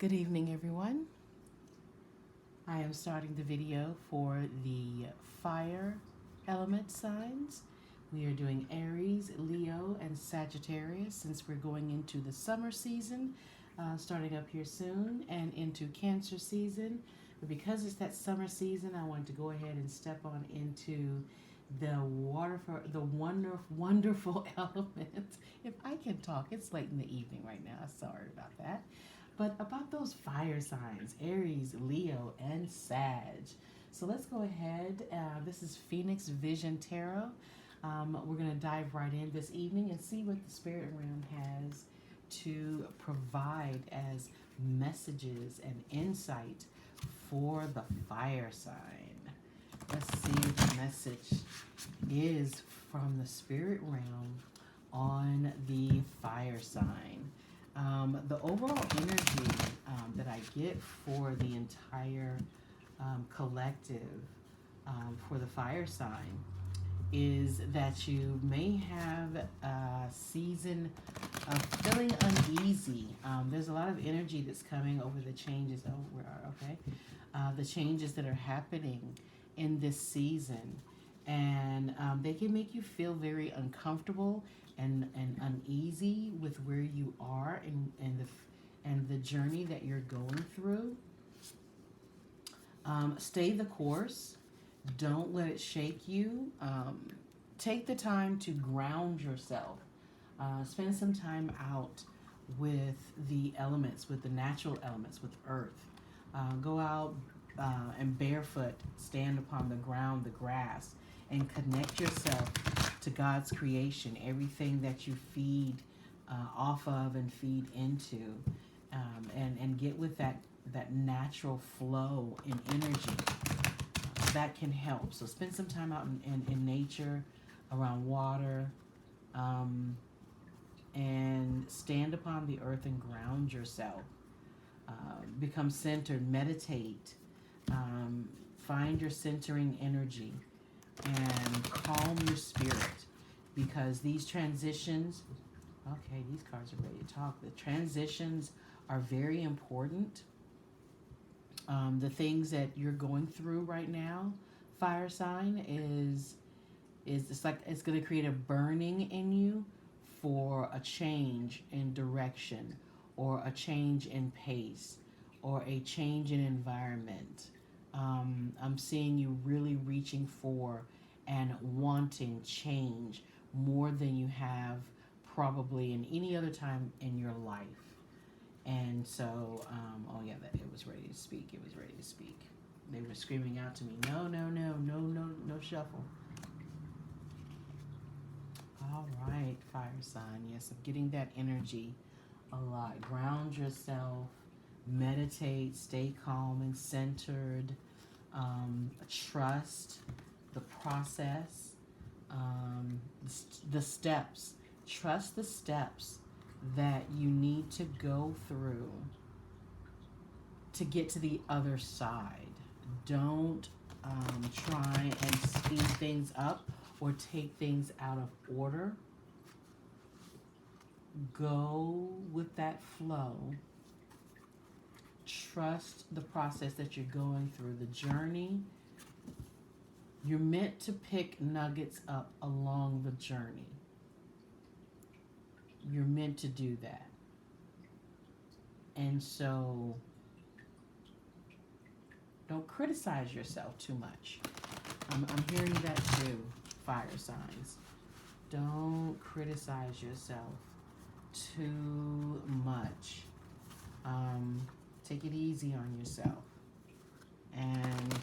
Good evening, everyone. I am starting the video for the fire element signs. We are doing Aries, Leo, and Sagittarius since we're going into the summer season, starting up here soon, and into Cancer season. But because it's that summer season, I want to go ahead and step on into the wonderful element. If I can talk, it's late in the evening right now. Sorry about that. But about those fire signs, Aries, Leo, and Sag. So let's go ahead. This is Phoenix Vision Tarot. We're going to dive right in this evening and see what the spirit realm has to provide as messages and insight for the fire sign. Let's see what the message is from the spirit realm on the fire sign. The overall energy that I get for the entire collective for the fire sign is that you may have a season of feeling uneasy. There's a lot of energy that's coming over the changes. The changes that are happening in this season, and they can make you feel very uncomfortable and uneasy with where you are and the journey that you're going through. Stay the course. Don't let it shake you. Take the time to ground yourself. Spend some time out with the elements, with the natural elements, with earth. Go out and barefoot, stand upon the ground, the grass, and connect yourself to God's creation, everything that you feed off of and feed into, and get with that natural flow in energy. That can help. So spend some time out in nature, around water, and stand upon the earth and ground yourself. Become centered, meditate, find your centering energy, and calm your spirit, because these transitions, okay, these cards are ready to talk. The transitions are very important. The things that you're going through right now, fire sign, is it's like it's going to create a burning in you for a change in direction, or a change in pace, or a change in environment. I'm seeing you really reaching for and wanting change more than you have probably in any other time in your life. And so, it was ready to speak. It was ready to speak. They were screaming out to me, no, shuffle. All right, fire sign. Yes, I'm getting that energy a lot. Ground yourself, meditate, stay calm and centered. Trust the process, the steps. Trust the steps that you need to go through to get to the other side. Don't try and speed things up or take things out of order. Go with that flow. Trust the process that you're going through, the journey. You're meant to pick nuggets up along the journey. You're meant to do that. And so don't criticize yourself too much. I'm hearing that too, fire signs. Don't criticize yourself too much. Take it easy on yourself. And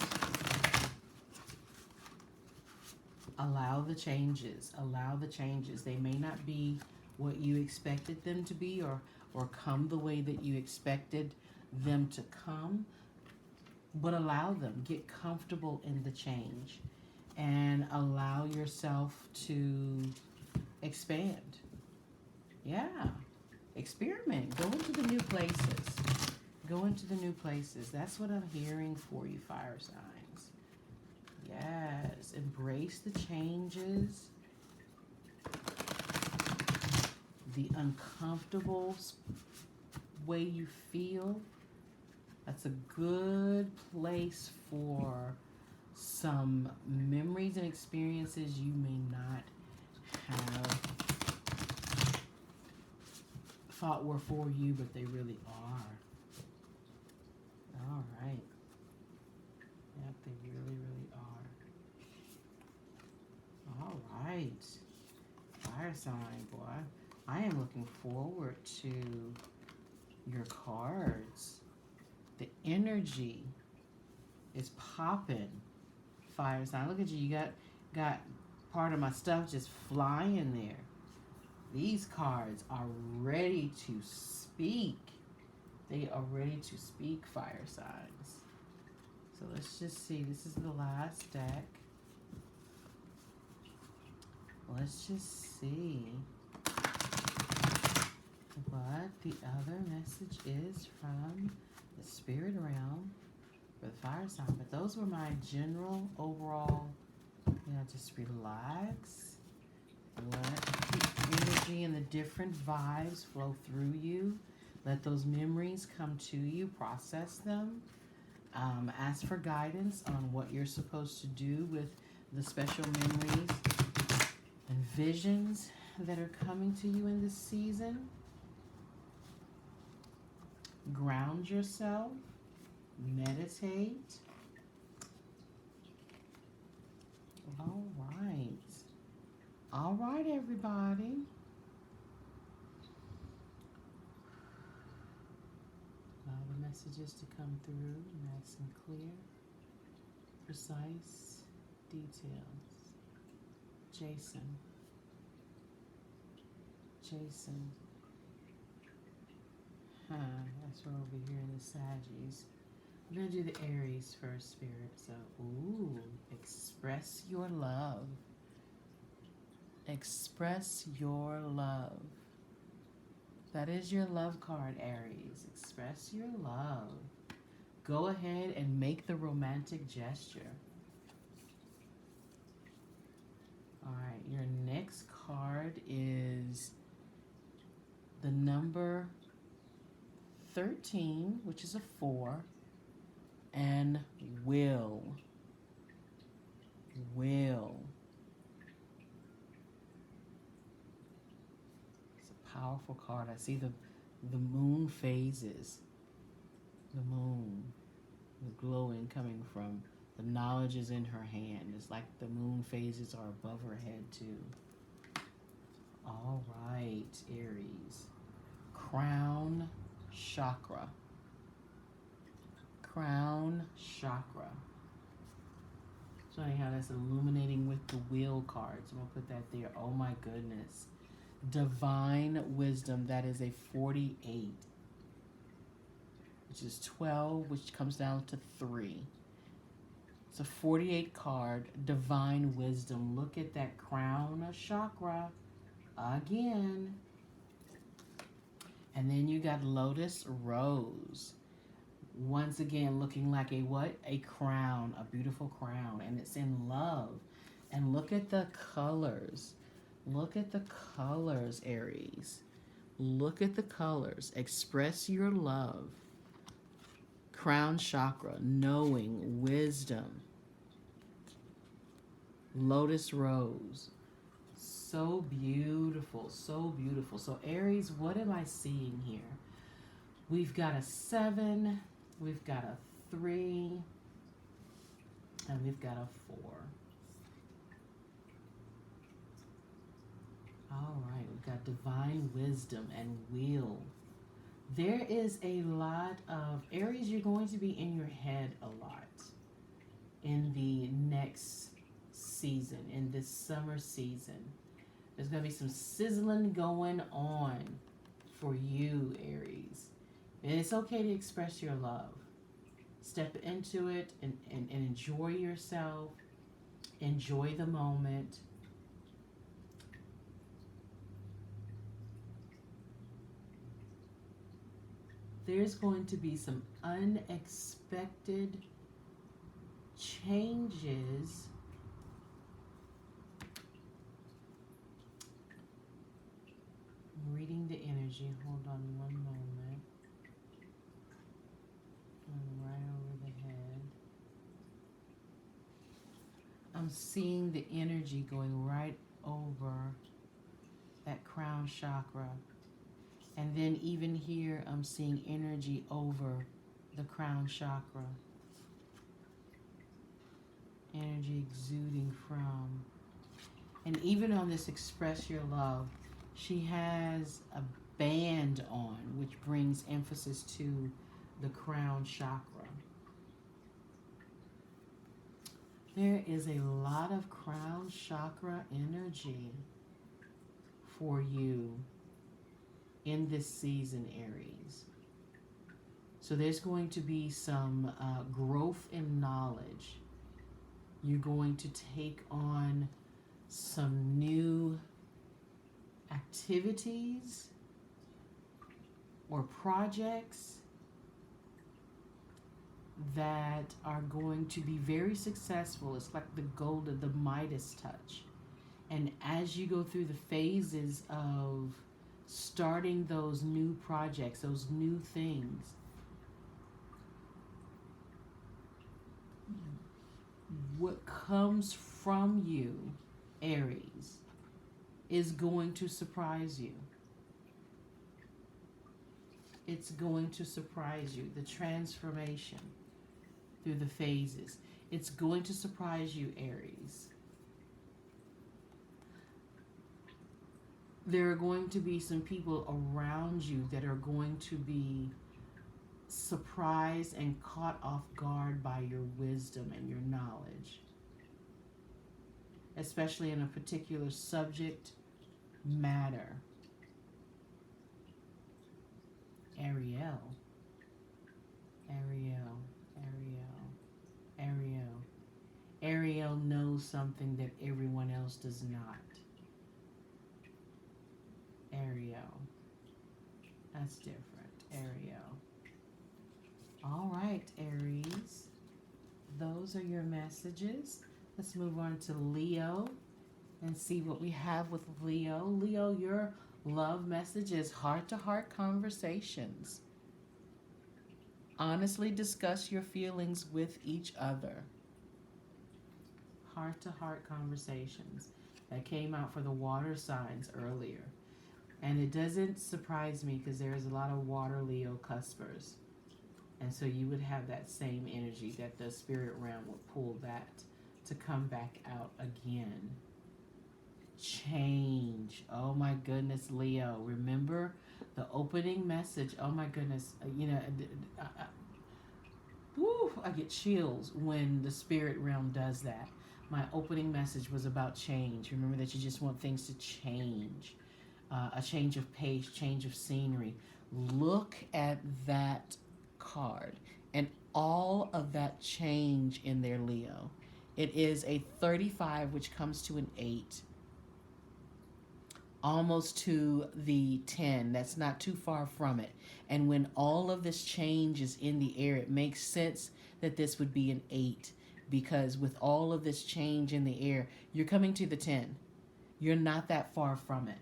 allow the changes. Allow the changes. They may not be what you expected them to be, or come the way that you expected them to come, but allow them. Get comfortable in the change and allow yourself to expand. Yeah. Experiment. Go into the new places. Go into the new places. That's what I'm hearing for you, fire signs. Yes. Embrace the changes. The uncomfortable way you feel, That's a good place for some memories and experiences you may not have thought were for you, but they really are. All right. Yep, they really, really are. All right. Fire sign, boy. I am looking forward to your cards. The energy is popping. Fire sign. Look at you. You got part of my stuff just flying there. These cards are ready to speak. They are ready to speak, fire signs. So let's just see. This is the last deck. Let's just see what the other message is from the spirit realm for the fire sign. But those were my general overall, just relax. Let the energy and the different vibes flow through you. Let those memories come to you. Process them. Ask for guidance on what you're supposed to do with the special memories and visions that are coming to you in this season. Ground yourself. Meditate. All right. All right, everybody. Allow the messages to come through nice and clear. Precise details. Jason. That's right over here in the Saggies. We're going to do the Aries first, Spirit. So, express your love. Express your love. That is your love card, Aries. Express your love. Go ahead and make the romantic gesture. All right, your next card is the number 13, which is a 4, and will. It's a powerful card. I see the moon phases. The moon, the glowing coming from the knowledge is in her hand. It's like the moon phases are above her head too. All right, Aries. Crown chakra. Crown chakra. Funny how that's illuminating with the wheel cards. I'm going to put that there. Oh my goodness. Divine wisdom. That is a 48. Which is 12, which comes down to 3. It's a 48 card. Divine wisdom. Look at that crown chakra again. And then you got lotus rose. Once again, looking like a what? A crown, a beautiful crown, and it's in love. And look at the colors. Look at the colors, Aries. Look at the colors. Express your love. Crown chakra, knowing, wisdom. Lotus rose. So beautiful, so beautiful. So Aries, what am I seeing here? We've got a 7. We've got a 3, and we've got a 4. All right, we've got divine wisdom and will. There is a lot of, Aries, you're going to be in your head a lot in the next season, in this summer season. There's going to be some sizzling going on for you, Aries. And it's okay to express your love. Step into it and enjoy yourself. Enjoy the moment. There's going to be some unexpected changes I'm reading the energy. Hold on one moment. I'm seeing the energy going right over that crown chakra. And then even here, I'm seeing energy over the crown chakra. Energy exuding from. And even on this Express Your Love, she has a band on, which brings emphasis to the crown chakra. There is a lot of crown chakra energy for you in this season, Aries. So there's going to be some growth in knowledge. You're going to take on some new activities or projects that are going to be very successful. It's like the golden, the Midas touch. And as you go through the phases of starting those new projects, those new things, what comes from you, Aries, is going to surprise you. It's going to surprise you. The transformation through the phases. It's going to surprise you, Aries. There are going to be some people around you that are going to be surprised and caught off guard by your wisdom and your knowledge, especially in a particular subject matter. Ariel, Ariel, Ariel, Ariel. Ariel knows something that everyone else does not. Ariel. That's different. Ariel. All right, Aries. Those are your messages. Let's move on to Leo and see what we have with Leo. Leo, your love message is heart-to-heart conversations. Honestly discuss your feelings with each other. Heart-to-heart conversations. That came out for the water signs earlier. And it doesn't surprise me because there's a lot of water Leo cuspers. And so you would have that same energy that the spirit realm would pull that to come back out again. Change. Oh my goodness, Leo. Remember the opening message. Oh my goodness. I get chills when the spirit realm does that. My opening message was about change. Remember that you just want things to change. A change of pace, change of scenery. Look at that card and all of that change in there, Leo. It is a 35, which comes to an 8. Almost to the 10. That's not too far from it. And when all of this change is in the air, it makes sense that this would be an 8. Because with all of this change in the air, you're coming to the 10. You're not that far from it.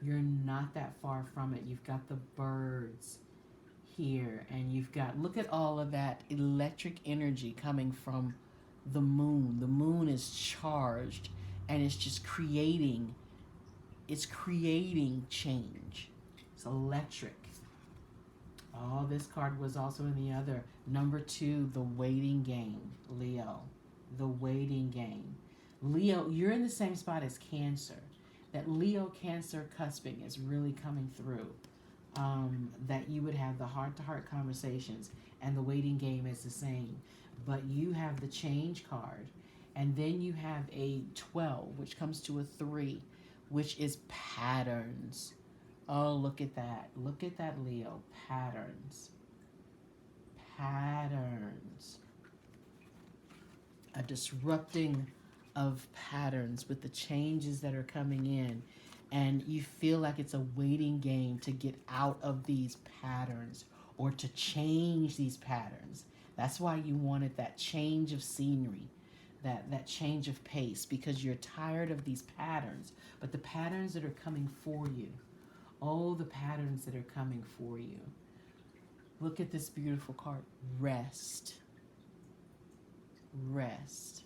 You're not that far from it. You've got the birds here, and you've got, look at all of that electric energy coming from the moon. The moon is charged, and it's just creating, change. It's electric. Oh, this card was also in the other. Number 2, the waiting game, Leo. The waiting game. Leo, you're in the same spot as Cancer. That Leo-Cancer cusping is really coming through. That you would have the heart-to-heart conversations, and the waiting game is the same. But you have the change card. And then you have a 12, which comes to a 3, which is patterns. Oh, look at that. Look at that, Leo. Patterns. Patterns. A disrupting of patterns with the changes that are coming in. And you feel like it's a waiting game to get out of these patterns or to change these patterns. That's why you wanted that change of scenery, that change of pace, because you're tired of these patterns. But the patterns that are coming for you, oh, the patterns that are coming for you. Look at this beautiful card. Rest. Rest.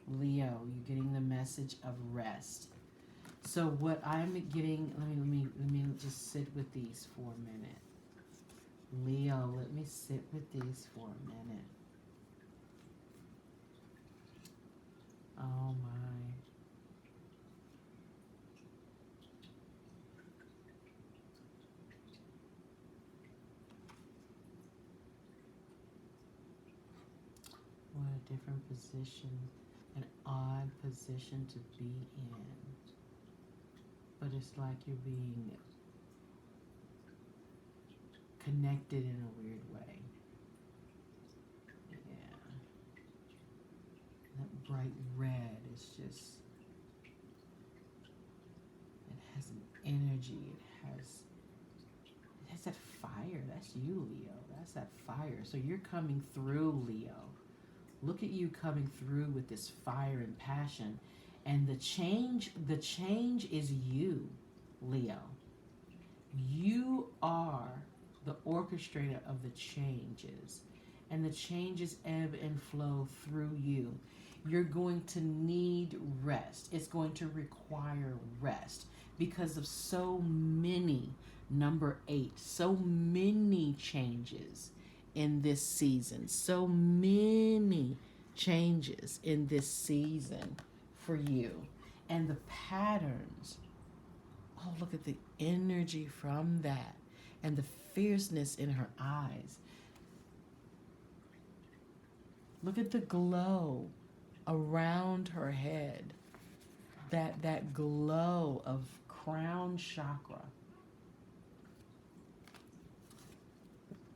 Leo, you're getting the message of rest. So what I'm getting, let me just sit with these for a minute. Leo, let me sit with these for a minute. Oh my. What a different position, an odd position to be in. But it's like you're being connected in a weird way. Yeah. That bright red is just, it has an energy. It has that fire. That's you, Leo. That's that fire. So you're coming through, Leo. Look at you coming through with this fire and passion. And the change is you, Leo. You are the orchestrator of the changes. And the changes ebb and flow through you. You're going to need rest. It's going to require rest because of so many, number 8, so many changes in this season. So many changes in this season for you. And the patterns, oh, look at the energy from that and the fierceness in her eyes. Look at the glow around her head. That glow of crown chakra.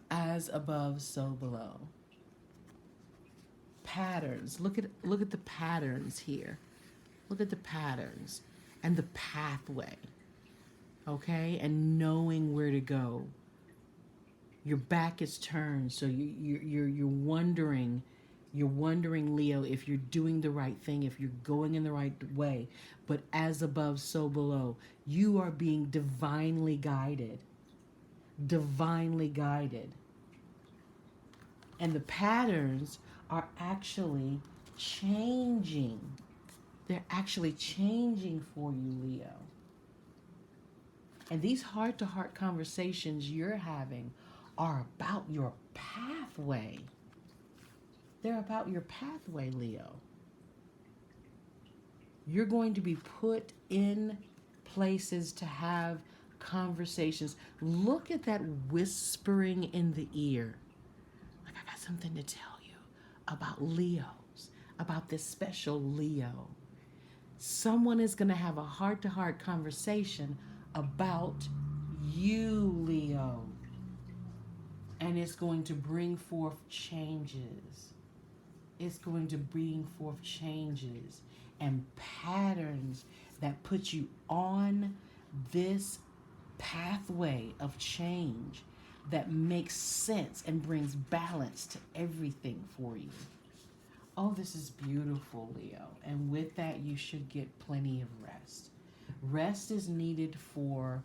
As above, so below. Patterns. Look at the patterns here. Look at the patterns and the pathway. Okay? And knowing where to go. Your back is turned, so you're wondering. You're wondering, Leo, if you're doing the right thing, if you're going in the right way. But as above, so below. You are being divinely guided. Divinely guided. And the patterns are actually changing. They're actually changing for you, Leo. And these heart-to-heart conversations you're having are about your pathway. They're about your pathway, Leo. You're going to be put in places to have conversations. Look at that whispering in the ear. Like, I got something to tell you about Leos, about this special Leo. Someone is going to have a heart-to-heart conversation about you, Leo. And it's going to bring forth changes. It's going to bring forth changes and patterns that put you on this pathway of change that makes sense and brings balance to everything for you. Oh, this is beautiful, Leo. And with that, you should get plenty of rest. Rest is needed for,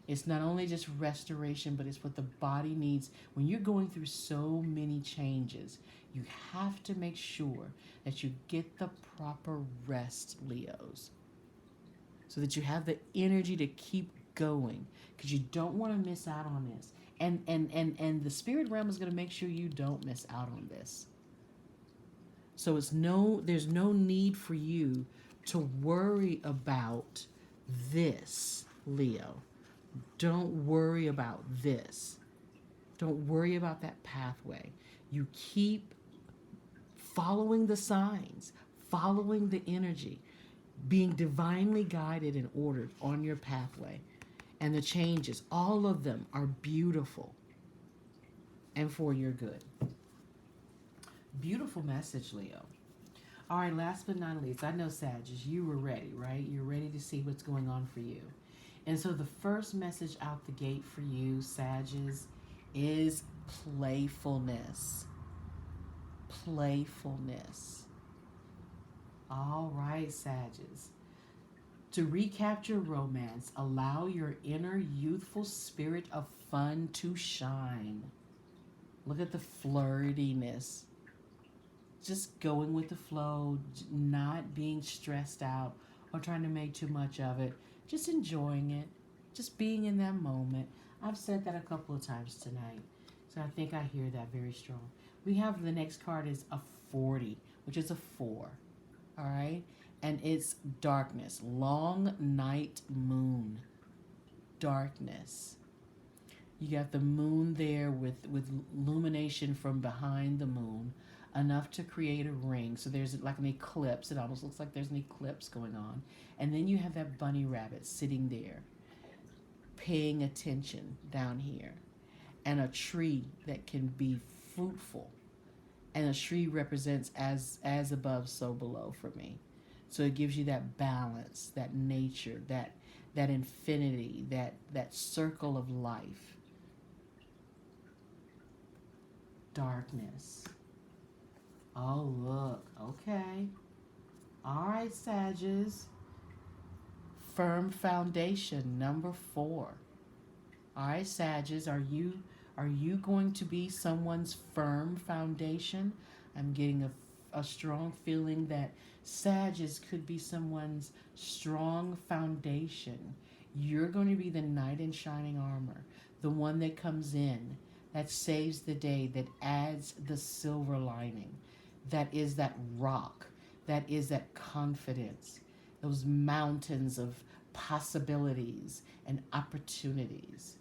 it's not only just restoration, but it's what the body needs. When you're going through so many changes, you have to make sure that you get the proper rest, Leos, so that you have the energy to keep going, because you don't want to miss out on this. And the spirit realm is going to make sure you don't miss out on this. So there's no need for you to worry about this, Leo. Don't worry about this. Don't worry about that pathway. You keep following the signs, following the energy, being divinely guided and ordered on your pathway. And the changes, all of them are beautiful and for your good. Beautiful message, Leo. All right, last but not least, I know, Sagittarius, you were ready, right? You're ready to see what's going on for you. And so the first message out the gate for you, Sagittarius, is playfulness. Playfulness. All right, Sagittarius. To recapture romance, allow your inner youthful spirit of fun to shine. Look at the flirtiness. just going with the flow, not being stressed out or trying to make too much of it, just enjoying it, just being in that moment. I've said that a couple of times tonight, so I think I hear that very strong. We have the next card is a 40, which is a 4, all right? And it's darkness, long night moon, darkness. You got the moon there with illumination from behind the moon, enough to create a ring. So there's like an eclipse. It almost looks like there's an eclipse going on. And then you have that bunny rabbit sitting there, paying attention down here. And a tree that can be fruitful. And a tree represents as above, so below for me. So it gives you that balance, that nature, that infinity, that circle of life. Darkness. Oh, look. Okay. All right, Sages. Firm foundation, number 4. All right, Sages, are you going to be someone's firm foundation? I'm getting a strong feeling that Sages could be someone's strong foundation. You're going to be the knight in shining armor, the one that comes in, that saves the day, that adds the silver lining, that is that rock, that is that confidence, those mountains of possibilities and opportunities.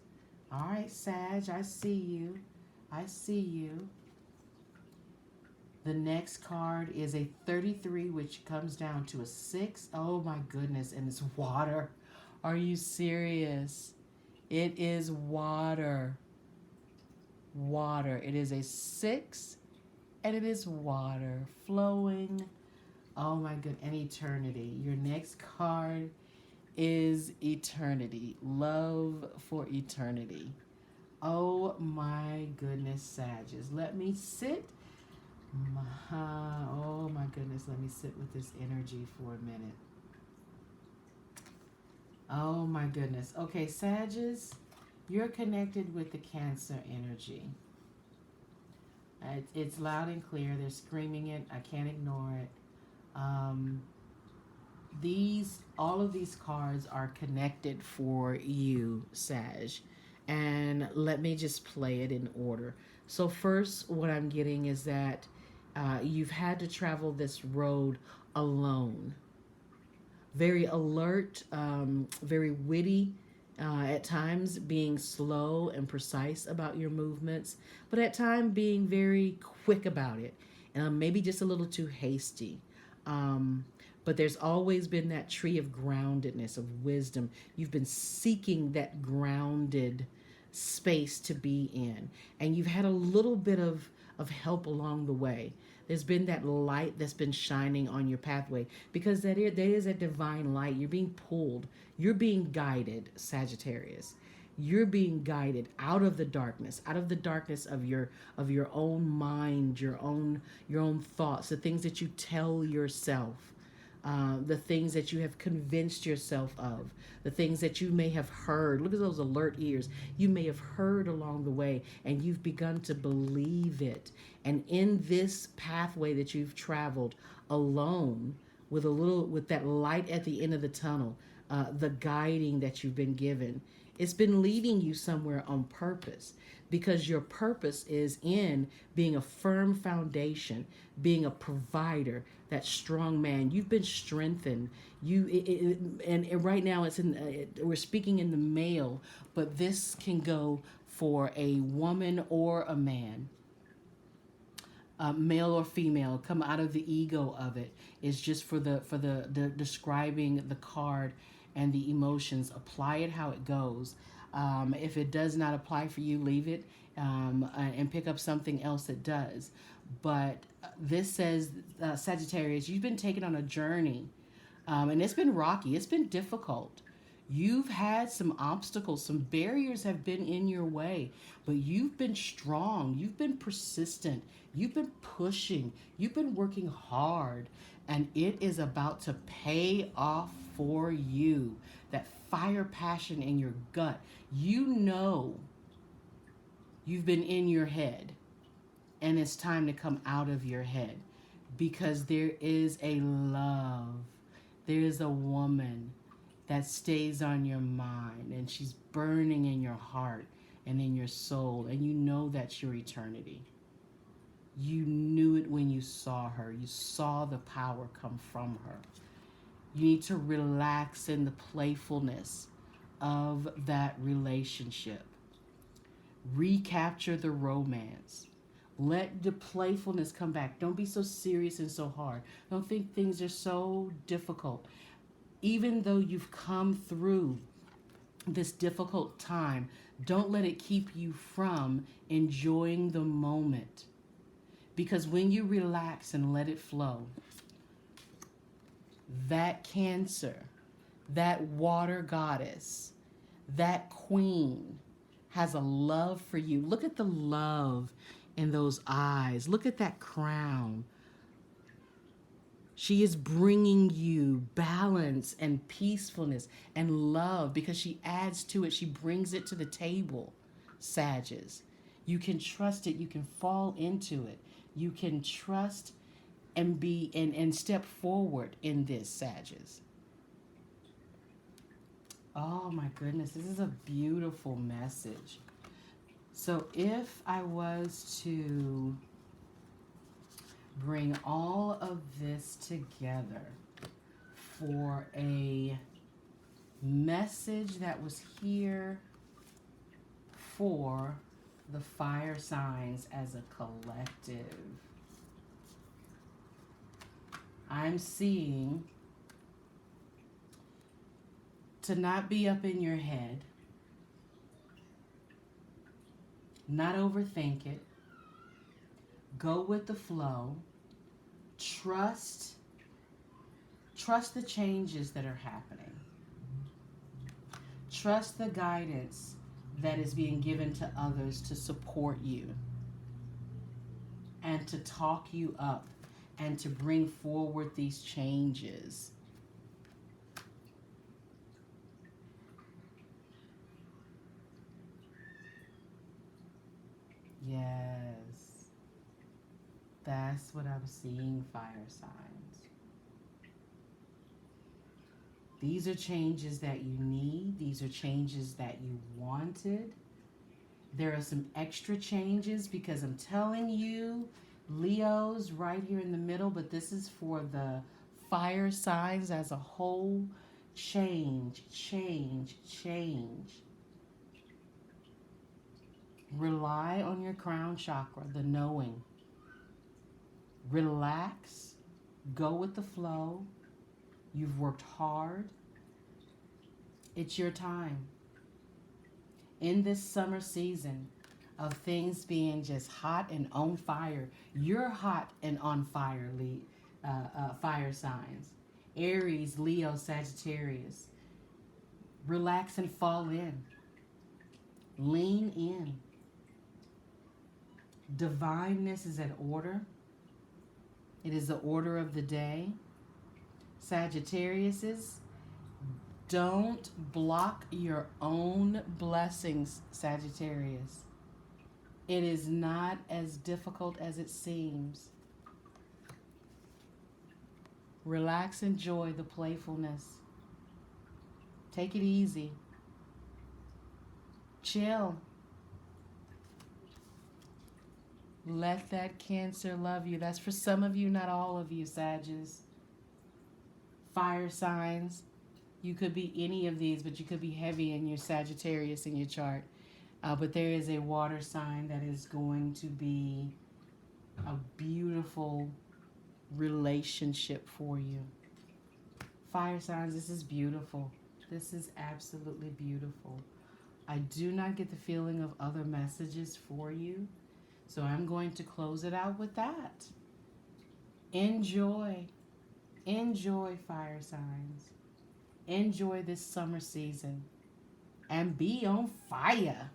All right, Sag, I see you. I see you. The next card is a 33, which comes down to a 6. Oh my goodness, and it's water. Are you serious? It is water. Water. It is a 6, and it is water flowing. Oh my good, and eternity. Your next card is eternity. Love for eternity. Oh my goodness, Sages. Let me sit. Oh my goodness, let me sit with this energy for a minute. Oh my goodness. Okay, Sages, you're connected with the Cancer energy. It's loud and clear. They're screaming it. I can't ignore it. All of these cards are connected for you, Sag. And let me just play it in order. So first, what I'm getting is that you've had to travel this road alone. Very alert, very witty, at times being slow and precise about your movements, but at times being very quick about it, maybe just a little too hasty. But there's always been that tree of groundedness, of wisdom. You've been seeking that grounded space to be in, and you've had a little bit of help along the way. There's been that light that's been shining on your pathway, because that is a divine light. You're being pulled. You're being guided, Sagittarius. You're being guided out of the darkness of your own mind, your own thoughts, the things that you tell yourself, the things that you have convinced yourself of, the things that you may have heard. Look at those alert ears. You may have heard along the way, and you've begun to believe it. And in this pathway that you've traveled alone, with that light at the end of the tunnel, the guiding that you've been given, it's been leading you somewhere on purpose, because your purpose is in being a firm foundation, being a provider, that strong man. You've been strengthened. And right now we're speaking in the male, but this can go for a woman or a man. Male or female, come out of the ego of it. It's just for the describing the card and the emotions. Apply it how it goes. If it does not apply for you, leave it and pick up something else that does. But this says, Sagittarius, you've been taken on a journey, and it's been rocky. It's been difficult. You've had some obstacles, some barriers have been in your way, but you've been strong. You've been persistent. You've been pushing. You've been working hard, and it is about to pay off for you. That fire, passion in your gut. You know you've been in your head, and it's time to come out of your head. because there is a love. There is a woman that stays on your mind, and she's burning in your heart and in your soul, and you know that's your eternity. You knew it when you saw her. You saw the power come from her. You need to relax in the playfulness of that relationship. Recapture the romance. Let the playfulness come back. Don't be so serious and so hard. Don't think things are so difficult. Even though you've come through this difficult time, don't let it keep you from enjoying the moment. Because when you relax and let it flow, that Cancer, that water goddess, that queen has a love for you. Look at the love in those eyes. Look at that crown. She is bringing you balance and peacefulness and love because she adds to it. She brings it to the table, Sages. You can trust it. You can fall into it. You can trust and be and step forward in this, Sages. Oh my goodness, this is a beautiful message. So if I was to bring all of this together for a message that was here for the fire signs as a collective, I'm seeing to not be up in your head, not overthink it, go with the flow, trust the changes that are happening, trust the guidance that is being given to others to support you and to talk you up and to bring forward these changes. Yes, that's what I'm seeing, fire signs. These are changes that you need. These are changes that you wanted. There are some extra changes because I'm telling you, Leo's right here in the middle, but this is for the fire signs as a whole. Change, change, change. Rely on your crown chakra, the knowing. Relax, go with the flow. You've worked hard. It's your time. In this summer season of things being just hot and on fire, you're hot and on fire, fire signs. Aries, Leo, Sagittarius. Relax and fall in. Lean in. Divineness is at order. It is the order of the day. Sagittariuses, don't block your own blessings, Sagittarius. It is not as difficult as it seems. Relax, enjoy the playfulness. Take it easy. Chill. Let that Cancer love you. That's for some of you, not all of you, Sages. Fire signs. You could be any of these, but you could be heavy in your Sagittarius in your chart. But there is a water sign that is going to be a beautiful relationship for you. Fire signs, this is beautiful. This is absolutely beautiful. I do not get the feeling of other messages for you. So I'm going to close it out with that. Enjoy. Enjoy, fire signs. Enjoy this summer season. And be on fire.